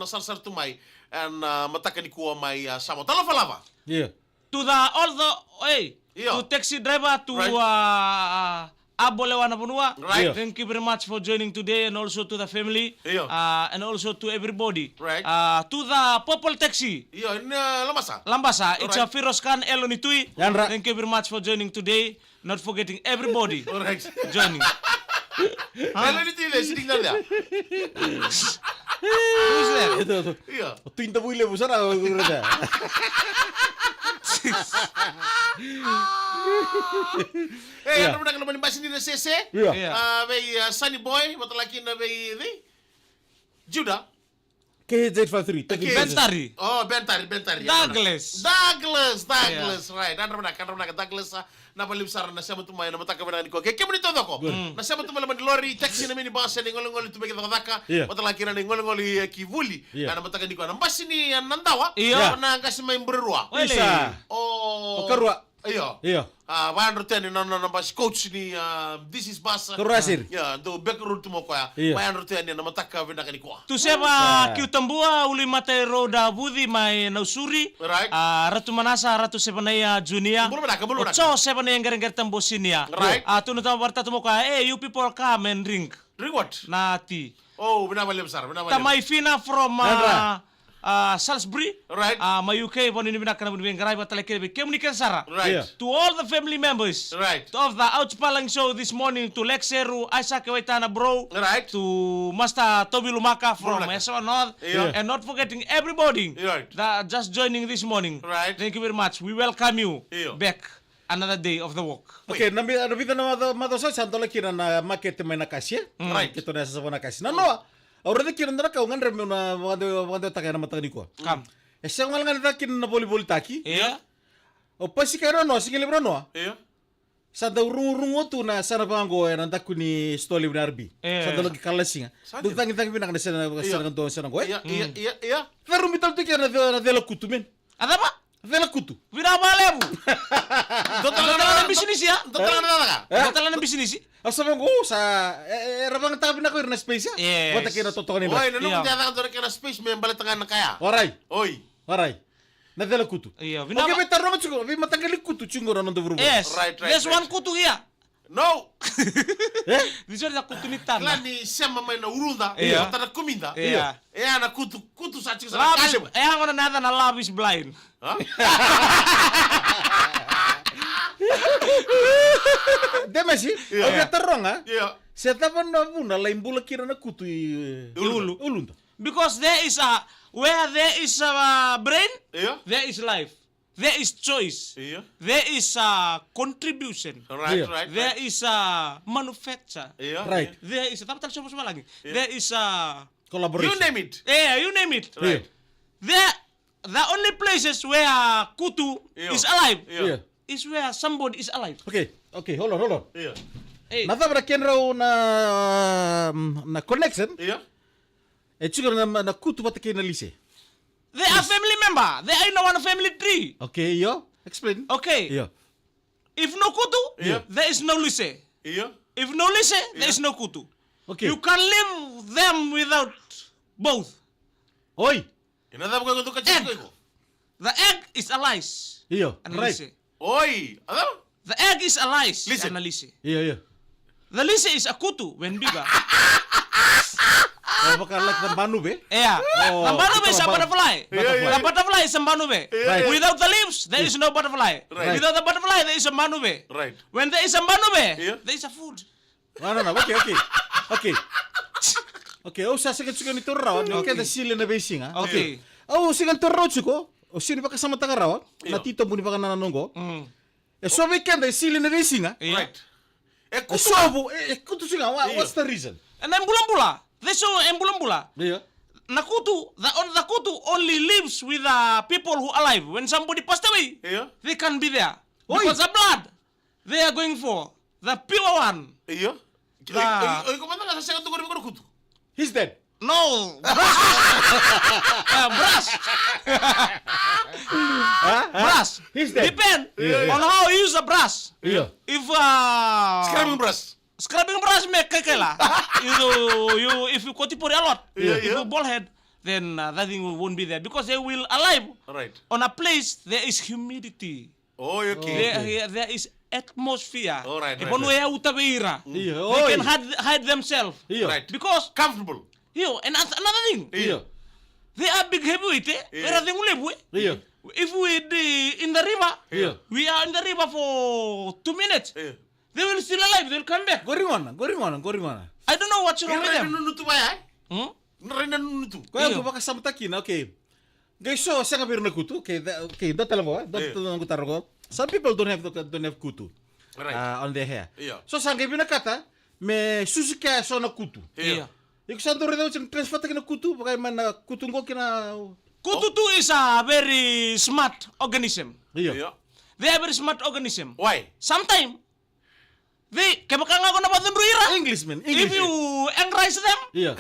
na sar tumai and mataka ni kuwa mai samo talafa lava. Yeah. To Yeah. to taxi driver, to Right. Abolewana Bonua. Right. Yeah. Thank you very much for joining today, and also to the family, Yeah. and also to everybody. Right. To the Popol Taxi. Iyo, in lamasa. Lambasa, it's a Alright. Firoz Khan Elonitui. Yandra. Thank you very much for joining today. Not forgetting everybody Alright. joining. Hello ni tile, sitingnan niya. Who's there? Ito. Iyo. Tinta buile mo sana urada. Eh, Yeah. ano na naman ni na sese? Yeah. Yeah. May Sunny Boy, matalaki na may Judah. KZ53. Okay. Bentari. Oh, Bentari. Douglas. Douglas, right. Ano na Douglas na palimsara na siya matumay na matakabanan ko. Kaya kemo nito ako. Na siya matumay naman lori taxi na mini basa ni ngolongoli tumeke takadaka. Yeah. Matalaki na ni ngolongoli kivuli. Yeah. Na matakan ko. Nambasi ni nandawa. Yeah. Na kasi may mbrerwa. Wele. Isa. Oh. Karua. Iyo. Iyo. Wayan roten na nambasi coach ni this is basa. Karua sir. Yeah, do backroad tumo ko ya. Yeah. Wayan roten na mataka vinakan ko. Tu seba kiutambua uli mate roda budi mai nausuri. Right. Ratu manasa ratu sebanaya junior. Belum ada. Ocho sebanaya ngering tambo sinia. Right. Tu nutama warta tumo ka you people come and drink. Drink what? Nati. Oh, binabali besar. Tamay fina from Nandra. Salisbury. Right. Ma UK pon ini binakana budi ngarai bataleke be kemnikan sara. Right. Yeah. To all the family members. Right. Of the Outspalang show this morning, to Lexeru, Isaac Waitana bro, Right. to Master Toby Lumaka from Lumaka. Eswa North, Yeah. and not forgetting everybody Right. that just joining this morning. Right. Thank you very much. We welcome you Yeah. back another day of the walk. Okay, nabida na madosa santo kira na market may nakasia. Right. Kito na sa nakasia. Na no. Already kira na ka ngan rem na wado takay na matani ko. Come. Esa ngal ngan takin na boli taki. Yeah. O pasi kaya no sige libro no. Iya. Sa da urung tu na sana bango na takuni stoli binarbi. Yeah. Sa da lagi kalasinga. Sada. Du tangi binak na sana kan to sana go. Iya. Pero mital tu kira na dela kutu men. Ada apa? Dela kutu. Vira balebu. Total Totalan bisnis ya. Total na. Totalan bisnis. Asa bango sa rabang tabi na ko na space ya. Yes. Wata kira to nila. Oi, nanu Iya. kaya ka kena space may balat tanga na kaya. Oray. Oi. Oray. Na dela kutu. Iya, Oke, vina. betar rongo chugo. Vi matagali kutu chungo na ndo buru. Yes. Right. There's one kutu here. No. Eh? This one is a kutu ni tana. Kla ni sema may na urunda. Iya. Tara kuminda. Iya. Iya na kutu sa chika sa Love is, kasem. hang on another na love is blind. Ha? Demasi. Iya. Oke, terong ha. Iya. Setapan na buna lain bula kira na kutu Ulu. ulunda. Because there is a where there is a brain, Iya. there is life, there is choice, Iya. there is a contribution, Right, Iya. right. there is a manufacture, Iya. Right. there is a tapi tadi semua lagi, there is a Collaboration. You name it. you name it. Right. There, the only places where kutu Iya. is alive Iya. is where somebody is alive. Okay, hold on. Iya. Hey, Nata bara kenra na connection. Iya. Chugo na kutu patakin na lise. they are family member. They are in one family tree. Okay, yo. Explain. Okay. Yo. If no kutu, Yeah. there is no lise. Iya. If no lise, there is no kutu. Okay. You can live them without both. Oi. Inada mo ko ka chiko ko. The egg is a lice. Iyo. And Right. lise. Oi. Ano? The egg is a lice. Lise. And a lise. Iyo. The lise is a kutu when bigger. Oh, baka like na banu be. Yeah. Oh, The butterfly is a ito, butterfly. Yeah. The butterfly is a manube. Right. Without the leaves, there is no butterfly. Right. Without the butterfly, there is a manube. Right. When there is a manube, Yeah. there is a food. No. Okay, oh sa sige chugo ni torraw. Ni Okay. kada sile na basing ha. Okay. Oh, sige torraw chugo. O sini baka sama tagaraw. Iyo. Na tito mo ni baka nanongo. Mm. E so weekend ay sile na basing ha. Yeah. Right. Eh E kutu. so bu kutu singa what's the reason? And then bulambula. They show embulambula. Iya. Nakutu, the kutu only lives with people who are alive. When somebody passed away, Iya. they can be there. Oi. Because the blood they are going for, the pure one. Iya. Ah. Oi, kumanda ka sa ko ko kutu. He's dead. No, brass. Brass. Brass. He's dead. Depend Yeah. on how you use the brass. Iya. If Scrubbing brush. scrubbing brass make kekela. If you kotipori a lot, Yeah, if yeah. you bald head, then that thing won't be there because they will alive Right. on a place there is humidity. Oh, okay. There is atmosphere. Oh, right, Ipon right. wea utabeira. Iya. They can hide themselves. Iya. Right. Because Comfortable. and another thing, Iya. they are big heavyweight. Where they live. Iya. If we in the river, Iya. we are in the river for 2 minutes. Yeah. They will still alive. They will come back. Gorimana. I don't know what's wrong with Kira them. nunutu ba ya? Hmm? Nrena nunutu. Kaya Iya. ko baka samtakin, okay. Guys, so sa ngabir na kutu, okay, don't tell mo, don't ngutar ko. Some people don't have kutu Right. on their hair. Iya. So sa ngabir na kata, me susika so na kutu. Yeah. Iko sa dore daw sing transfer na kutu, baka man na kutu ko kina. Kututu is a very smart organism. Iya. Yeah. They are very smart organism. Why? Sometimes they kebakang ako na batun ruira. Englishman, If English. you encourage them, Iya.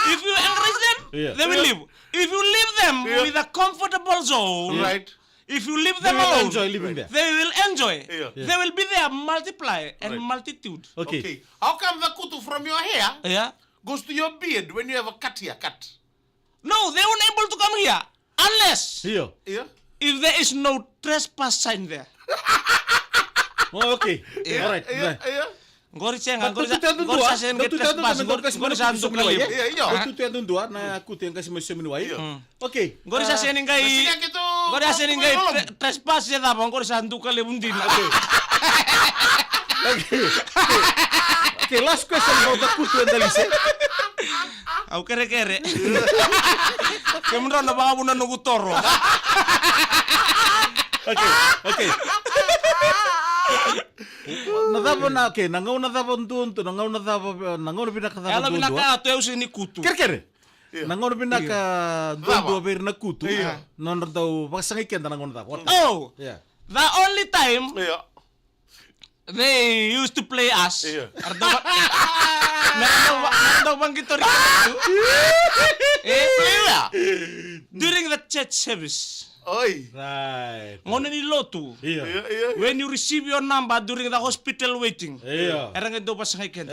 if you encourage them, Yeah. they will live. If you leave them Yeah. with a comfortable zone, Right. if you leave They them will alone, enjoy living there. they will enjoy. Yeah. They will be there, multiply and Right. multitude. Okay. Okay. How come the kutu from your hair Yeah. goes to your beard when you have a cut here? Cut. No, they won't able to come here unless Iya. Yeah. if there is no trespass sign there. Oh, okay. Yeah. Alright. Yeah. Yeah. Gori cenga, But tu tentang dua, tu tentang gori santu kali. Iya, iya. Tu tentang dua na kutu yang kasih mesin minuai. Iya. Okay. Gori sa sening kay Sini gitu. gori sa sening kay trespass ya tapong gori santu kali undin. Okay. Okay, last question about the kutu yang tadi sih. Au kere-kere. Kemro na baka bunan nugu toro. Okay. Nadabo na, okay, nangaw na dabo tunto, nangaw na pinaka Ela dabo bina tunto. ka tu sini kutu. Kere. Iya. Nangaw na pinaka tunto Dabo. ber na kutu. Iya. Non daw pasangiken nangaw na dabo. Oh, Yeah. the only time Iya. they used to play us. Iya. Meron bang gitu rin? Iya. During the church service. Oi. Right. Ngono ni lotu. Iya. Iya, iya. When you receive your number during the hospital waiting. Iya. Erang do pas ngaken.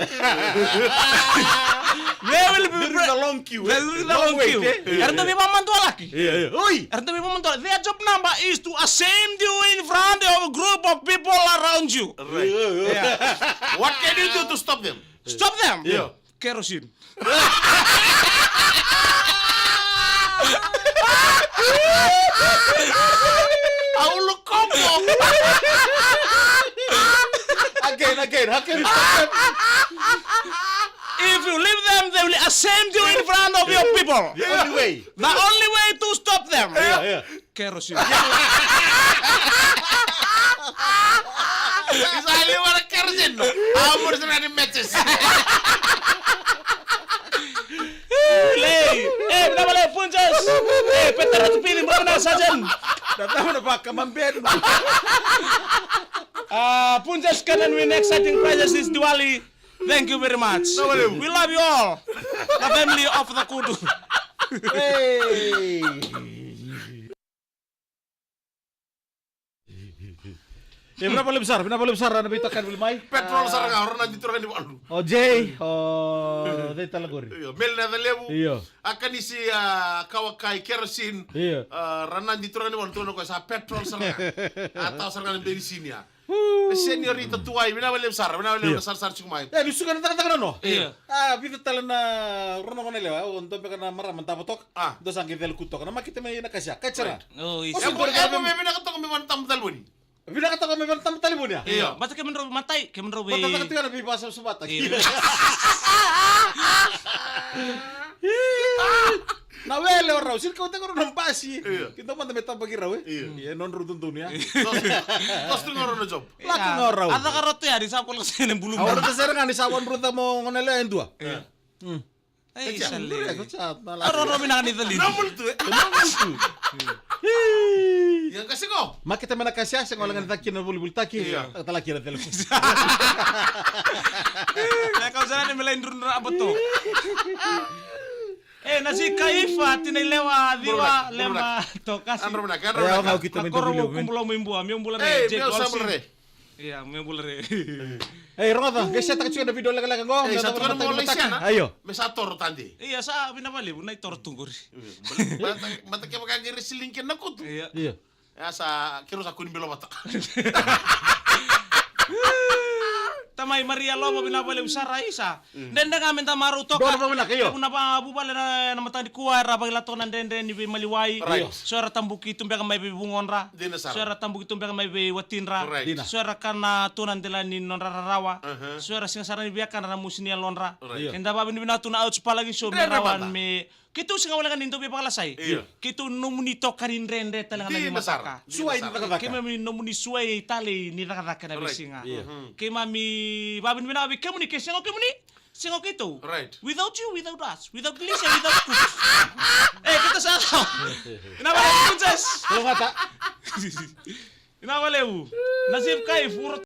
They will be During the long queue. They will be the long queue. Erang do pamantu laki. Iya. Oi. Erang do pamantu. Their job number is to assemble you in front of a group of people around you. Right. What can you do to stop them? Stop them. Iya. Kerosene. Aulo kombo. Again. If you leave them, they will assemble you in front of your people. The only way. The only way to stop them. Iya. Kerosene. Isali wala kerzen no. Amor sa ni matches. Play. Kenapa le punjas? Peter at pilih mana sajen? Datang na baka mamben. Punjas can win exciting prizes this Diwali. Thank you very much. We love you all. The family of the Kudu. Hey. Berapa besar na bitakan Wilmay? Petrol sarang orang nanti turun di walu. Oh Jay, dai talagori. Iya, mel na lebu. Iya. Akan isi kawakai kerosin. Iya. Ranan di turun di walu tuh ko sa petrol sarang. Atau sarang bensin ya. Seniorita tuai, bina wale besar sar cumai. Bisu kan tanga no. Iya. Bita talana rono ko nila, untuk peka na maram tapotok. Ah. Do sangi vel kutok na makita may nakasya. Kachara. Oh, Oh, isa. Ebo memi na katok mi mantam dalboni. Bina kata ko may tam talibon ya. Iya. Basta kemen robi matay, kemen robi. Bata kata na bibasa subata. Iya. Na wele ora usil ko tengoro ng pasi. Iya. Kita man tameta pagi rawe. Iya. Non rudun dunia. Tos tu ngoro na job. Laki ngorau. Ada karote ya di sapol kesini bulu. Awak udah sering kan sawan bruta mo ngonele yang dua. Iya. Eh, Ya, sale. kau cat malah. Aro robi na kanito lin. Namul tu. Yang kasih ko. Mak kita mana kasih sing ngolengan taki na bulu taki. Iya. Kata laki na telepon. Ya kau sana ni melain durun apa tuh? Nasi kaifa tinay lewa diwa lema tokas. Andro na, Ya ngau kita minta Kakoro dulu. kumpulang mimbu, mimbu Eh, Jake meu Olsen. sabre. Iya, may bulare. Eh, rongo to. Guys, tak cuy ada video lagi go. Satu kan mau Malaysia na. Ayo. Mesator tandi. Iya, sa binabali, bunay tortungguri. Mata kaya makagiri silingkin na kutu. Iya. Iya. Ya sa kiro sa kunin bilo mata. Tamay Maria Lobo binabali usara isa. Dende ngamin ta maruto Doon pa muna kayo. Kuna pa bubale na namatang di kuwara baglato nan dende ni maliwai. Right. Suara tambuki tumbe ka may bibungon ra. Dina sara. Suara tambuki tumbe ka may watin ra. Correct. Dina. Suara kana tunan dela ni non rarawa. Uh-huh. Suara sing sarani biakan na musini lonra. Right. Kenda babin binatuna out palagi so Dere merawan bata. me kitu singa wala kan intobi pakalasay. Iya. Kitu numunito kanin rende talang Di nagi Nasara. mataka. Suway Di nakataka. Kaya mami nomuni suway tali ni nakadaka na Right. bisinga. Iya. Kaya mami babin binabi kamu ni kaya singo kito. Right. Without you, without us, without Lisa, without Kus. Kita sa ako. Inabalew, princess. Kalau kata Inabalew. Nasib kay furot